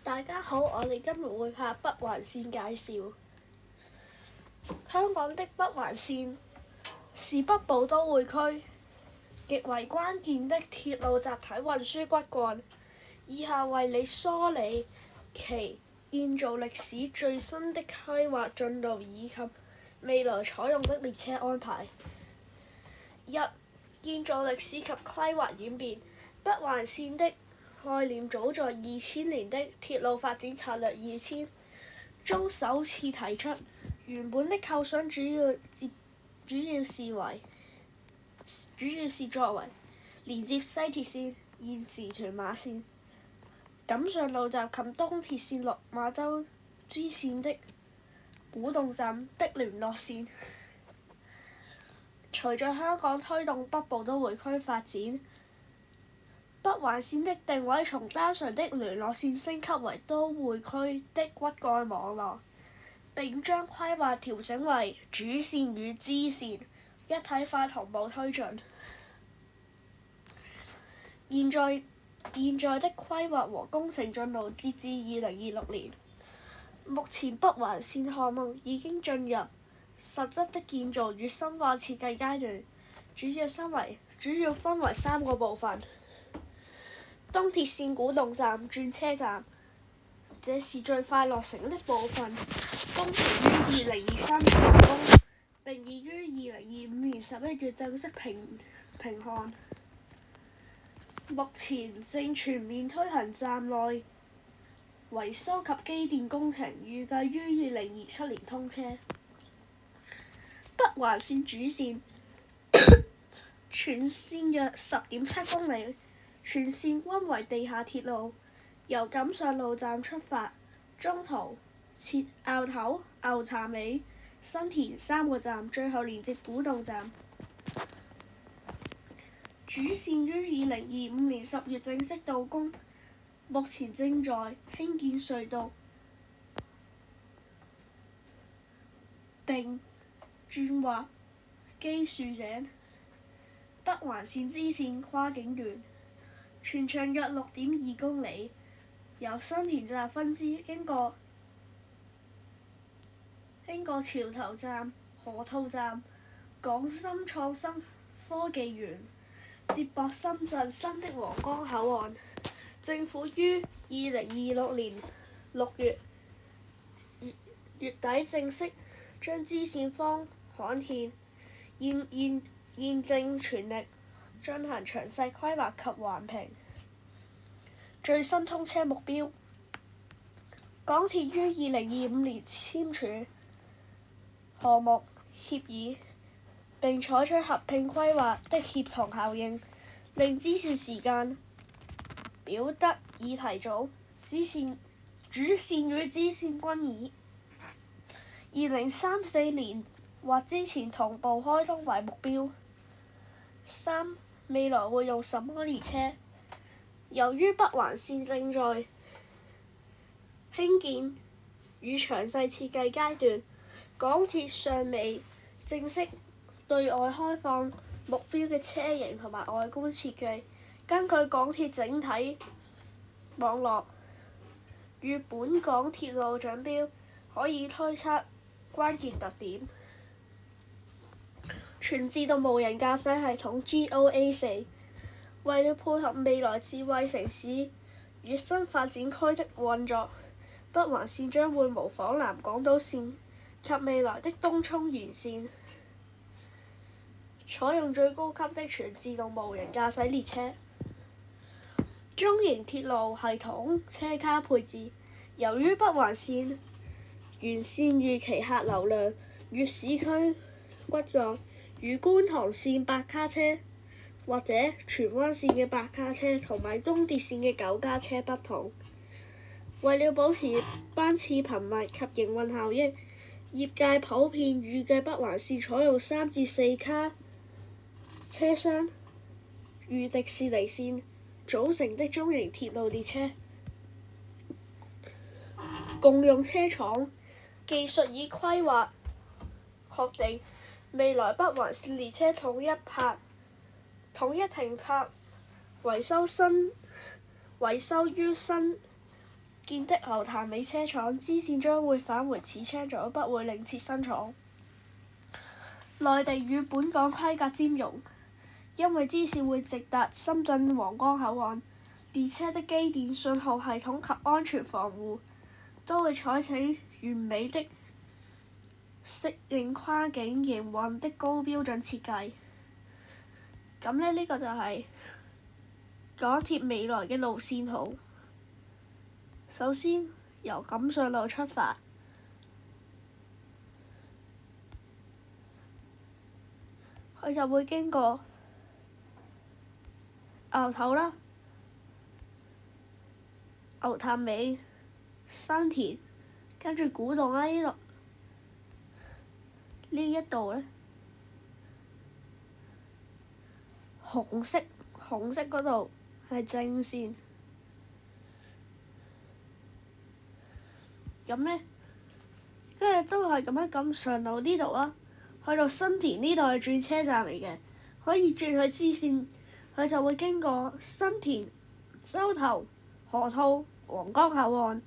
大家好，我哋今日會拍北環線介紹。香港的北環線是北部都會區極為關鍵的鐵路集體運輸骨幹。以下為你梳理其建造歷史、最新的規劃進度以及未來採用的列車安排。一、建造歷史及規劃演變。北環線的概念早在2000年的《鐵路發展策略2000》中首次提出，原本的構想主要是作為連接西鐵線現時屯馬線、錦上路站及東鐵線落馬洲支線的古洞站的聯絡線。隨着香港推動北部都會區發展，北環線的定位從單純的聯絡線升級為都會區的骨幹網絡，並將規劃調整為主線與支線一體化同步推進。現在的規劃和工程進度截至2026年，目前北環線項目已經進入實質的建造與深化設計階段，主要分為3個部分。東鐵線古洞站轉車站，這是最快落成的部分，工程於2023年完工，並已於2025年11月正式平焊。目前正全面推行站內維修及機電工程，預計於2027年通車。北環線主線全線約10.7公里，全線均為地下鐵路，由錦上路站出發，中途設坳頭、牛潭尾、新田3個站，最後連接古洞站。主線於2025年10月正式動工，目前正在興建隧道並鑽挖基樹井。北環線支線跨境段全長約6.2公里，由新田站分支經過橋頭站、河套站、港深創新科技園，接駁深圳新的皇崗口岸。政府於2026年6月底正式將支線方刊憲，現正全力進行詳細規劃及環評。最新通車目標，港鐵於2025年簽署項目協議，並採取合併規劃的協同效應，令支線時間表得以提早。主線與支線均以2034年或之前同步開通為目標。3. 未來會用什麼列車？由於北環線正在興建與詳細設計階段，港鐵尚未正式對外開放目標嘅車型同埋外觀設計。根據港鐵整體網絡與本港鐵路獎標，可以推測關鍵特點。全自動無人駕駛系統 GOA4， 為了配合未來智慧城市與新發展區的運作，北環線將會模仿南港島線及未來的東涌沿線，採用最高級的全自動無人駕駛列車。中型鐵路系統車卡配置，由於北環線沿線預期客流量與市區骨幹與觀塘線8卡車或者荃灣線嘅8卡車同埋東鐵線嘅9卡車不同，為了保持班次頻密及營運效益，業界普遍預計北環線採用3至4卡車廂，如迪士尼線組成的中型鐵路列車。共用車廠技術已規劃確定，未來北環線列車統一停泊維修於新建的牛潭尾車廠，支線將會返回此車組，不會另設新廠。內地與本港規格兼容，因為支線會直達深圳皇崗口岸，列車的機電信號系統及安全防護都會採取完美的適應跨境營運的高標準設計。咁呢個就係港鐵未來嘅路線圖。首先由錦上路出發，佢就會經過牛頭啦、牛潭尾、新田，跟住古洞啦。呢一度呢，紅色嗰度係正線。咁呢，跟住都係咁樣錦上路呢度啦，去到新田呢度係轉車站嚟嘅，可以轉去支線，佢就會經過新田、洲頭、河套、皇崗口岸。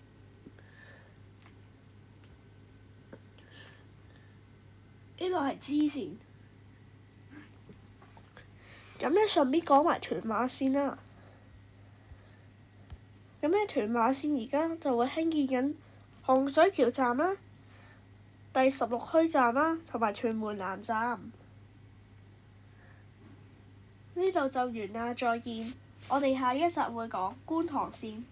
呢個係支線。咁呢，順便講埋屯馬線啦。咁呢，屯馬線而家就會興建緊洪水橋站啦、第16區站啦，同埋屯門南站。呢度就完啦，再見。我哋下一集會講觀塘線。